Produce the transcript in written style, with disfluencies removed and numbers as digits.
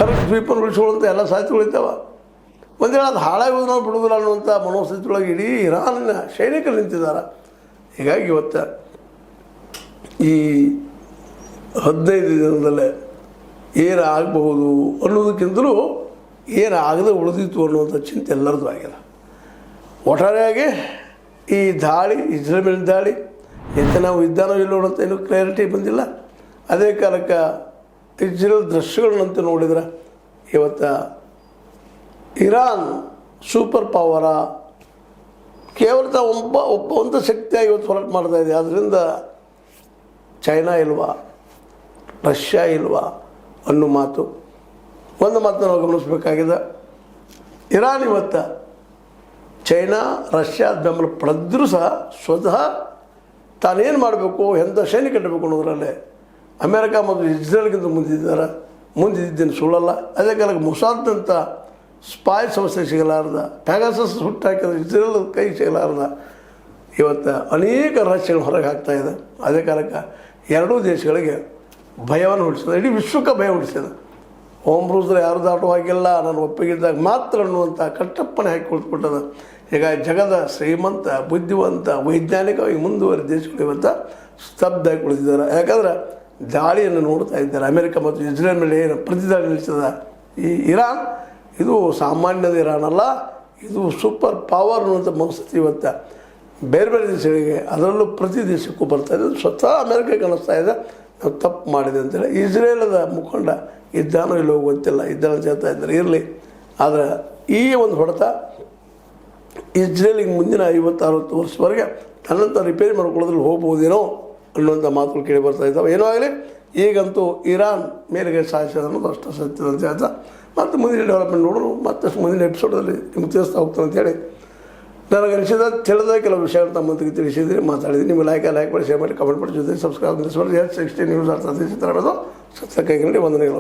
ಖರ್ಚು ದ್ವೀಪ ಉಳಿಸ್ಕೊಳ್ಳುವಂಥ ಎಲ್ಲ ಸಾಹಿತ್ಯಗಳು ಇದ್ದಾವ. ಒಂದು ವೇಳೆ ಅದು ಹಾಳಾಗೋದು ನಾವು ಬಿಡುವುದಿಲ್ಲ ಅನ್ನುವಂಥ ಮನೋಸ್ಥಿತಿಯೊಳಗೆ ಇಡೀ ಇರಾನಿನ ಸೈನಿಕರು ನಿಂತಿದ್ದಾರೆ. ಹೀಗಾಗಿ ಇವತ್ತು ಈ 15 ದಿನದಲ್ಲೇ ಏನು ಆಗಬಹುದು ಅನ್ನೋದಕ್ಕಿಂತಲೂ ಏನು ಆಗದೆ ಉಳಿದಿತ್ತು ಅನ್ನುವಂಥ ಚಿಂತೆ ಎಲ್ಲರದ್ದು ಆಗಿದೆ. ಒಟ್ಟಾರೆಯಾಗಿ ಈ ದಾಳಿ, ಇಸ್ರೇಲ್ ಮೇಲಿನ ದಾಳಿ ಎಂತ ನಾವು ಇದ್ದಾನೋ ಇಲ್ಲೋ ಅಂತ ಏನೂ ಕ್ಲಾರಿಟಿ ಬಂದಿಲ್ಲ. ಅದೇ ಕಾಲಕ್ಕೆ ಇಸ್ರೇಲ್ ದೃಶ್ಯಗಳನ್ನಂತೂ ನೋಡಿದ್ರೆ ಇವತ್ತು ಇರಾನ್ ಸೂಪರ್ ಪವರ ಕೇವಲ ಒಂದು ಶಕ್ತಿಯಾಗಿ ಇವತ್ತು ಹೋರಾಟ ಮಾಡ್ತಾಯಿದೆ. ಆದ್ದರಿಂದ ಚೈನಾ ಇಲ್ವಾ, ರಷ್ಯಾ ಇಲ್ವಾ ಅನ್ನೋ ಮಾತು ಒಂದು ಮಾತನ್ನು ನಾವು ಗಮನಿಸಬೇಕಾಗಿದೆ. ಇರಾನ್ ಇವತ್ತು ಚೈನಾ ರಷ್ಯಾ ಬೆಂಬಲ ಪಡೆದರೂ ಸಹ ಸ್ವತಃ ತಾನೇನು ಮಾಡಬೇಕು, ಎಂಥ ಸೈನ್ಯ ಕಟ್ಟಬೇಕು ಅನ್ನೋದ್ರಲ್ಲೇ ಅಮೇರಿಕಾ ಮತ್ತು ಇಸ್ರೇಲ್ಗಿಂತ ಮುಂದಿದ್ದೇನೆ ಸುಳ್ಳಲ್ಲ. ಅದೇ ಕಾಲಕ್ಕೆ ಮೊಸಾದ್ನಂಥ ಸ್ಪಾಯ್ ಸಂಸ್ಥೆ ಸಿಗಲಾರ್ದ, ಪ್ಯಾಗಾಸಸ್ ಹುಟ್ಟಾಕಿದ ಇಸ್ರೇಲ್ ಕೈ ಸಿಗಲಾರ್ದ ಇವತ್ತು ಅನೇಕ ರಹಸ್ಯಗಳು ಹೊರಗೆ ಹಾಕ್ತಾಯಿದೆ. ಅದೇ ಕಾಲಕ್ಕೆ ಎರಡೂ ದೇಶಗಳಿಗೆ ಭಯವನ್ನು ಹುಟ್ಟಿಸಿದೆ, ಇಡೀ ವಿಶ್ವಕ್ಕೆ ಭಯ ಹುಟ್ಟಿಸಿದೆ. ಹೋಮ್ರೂಸ್ರೆ ಯಾರು ದಾಟುವಾಗಿಲ್ಲ, ನಾನು ಒಪ್ಪಿಗಿದ್ದಾಗ ಮಾತ್ರ ಅನ್ನುವಂಥ ಕಟ್ಟಪ್ಪಣೆ ಹಾಕಿ ಕುಳಿತುಬಿಟ್ಟದ. ಈಗ ಜಗದ ಶ್ರೀಮಂತ, ಬುದ್ಧಿವಂತ, ವೈಜ್ಞಾನಿಕವಾಗಿ ಮುಂದುವರೆದ ದೇಶಗಳು ಇವತ್ತು ಸ್ತಬ್ಧ ಆಗಿ ಕುಳಿತಿದ್ದಾರೆ. ಯಾಕಂದ್ರೆ ದಾಳಿಯನ್ನು ನೋಡ್ತಾ ಇದ್ದಾರೆ. ಅಮೆರಿಕ ಮತ್ತು ಇಸ್ರೇಲ್ ಮೇಲೆ ಏನು ಪ್ರತಿದಾಳಿ ನಡೆಸಿದ ಈ ಇರಾನ್, ಇದು ಸಾಮಾನ್ಯದ ಇರಾನ್ ಅಲ್ಲ, ಇದು ಸೂಪರ್ ಪವರ್ ಅನ್ನುವಂಥ ಮನಸ್ಥಿತಿ ಇವತ್ತು ಬೇರೆ ಬೇರೆ ದೇಶಗಳಿಗೆ, ಅದರಲ್ಲೂ ಪ್ರತಿ ದೇಶಕ್ಕೂ ಬರ್ತಾಯಿದೆ. ಸ್ವತಃ ಅಮೆರಿಕಕ್ಕೆ ಅನ್ನಿಸ್ತಾ ಇದೆ ನಾವು ತಪ್ಪು ಮಾಡಿದೆ ಅಂತೇಳಿ. ಇಸ್ರೇಲದ ಮುಖಂಡ ಇದ್ದಾನೋ ಇಲ್ಲೋ ಗೊತ್ತಿಲ್ಲ, ಇದ್ದಾನೆ ಅಂತ ಹೇಳ್ತಾ ಇದ್ದಾರೆ. ಇರಲಿ, ಆದರೆ ಈ ಒಂದು ಹೊಡೆತ ಇಸ್ರೇಲಿಗೆ ಮುಂದಿನ 50-60 ವರ್ಷವರೆಗೆ ತನ್ನಂತ ರಿಪೇರಿ ಮಾಡ್ಕೊಳ್ಳೋದ್ರಲ್ಲಿ ಹೋಗ್ಬೋದೇನೋ ಅನ್ನುವಂಥ ಮಾತುಗಳು ಕೇಳಿ ಬರ್ತಾ ಇದ್ದಾವೆ. ಏನೋ ಆಗಲಿ, ಈಗಂತೂ ಇರಾನ್ ಮೇಲೆಗೆ ಸಾಧಿಸಿದ ಅನ್ನೋದು ಅಷ್ಟು ಸತ್ಯದ ಅಂತ ಹೇಳ್ತಾ, ಮತ್ತು ಮುಂದಿನ ಡೆವಲಪ್ಮೆಂಟ್ ನೋಡೋಣ. ಮತ್ತಷ್ಟು ಮುಂದಿನ ಎಪಿಸೋಡಲ್ಲಿ ನಿಮ್ಗೆ ತಿಳಿಸ್ತಾ ಹೋಗ್ತಾನೆ ಅಂತೇಳಿ ನನಗೆ ಅನಿಸಿದ ತಿಳಿದ ಕೆಲವು ವಿಷಯಗಳು ತಮ್ಮೊಂದಿಗೆ ತಿಳಿಸಿದ್ದೀನಿ, ಮಾತಾಡಿದ್ದೀನಿ. ನಿಮಗೆ ಲೈಕ್ ಮಾಡಿ, ಶೇರ್ ಮಾಡಿ, ಕಮೆಂಟ್ ಮಾಡಿ, ಜೊತೆ ಸಬ್ಸ್ಕ್ರೈಬ್ ಮಾಡಿಸಿ. H16 ನ್ಯೂಸ್ ಅರ್ಥ ತಿಳಿಸಿ ತರೋದು ಸತ್ಯ ಕೈಗೊಂಡು ವಂದನೆಗಳು.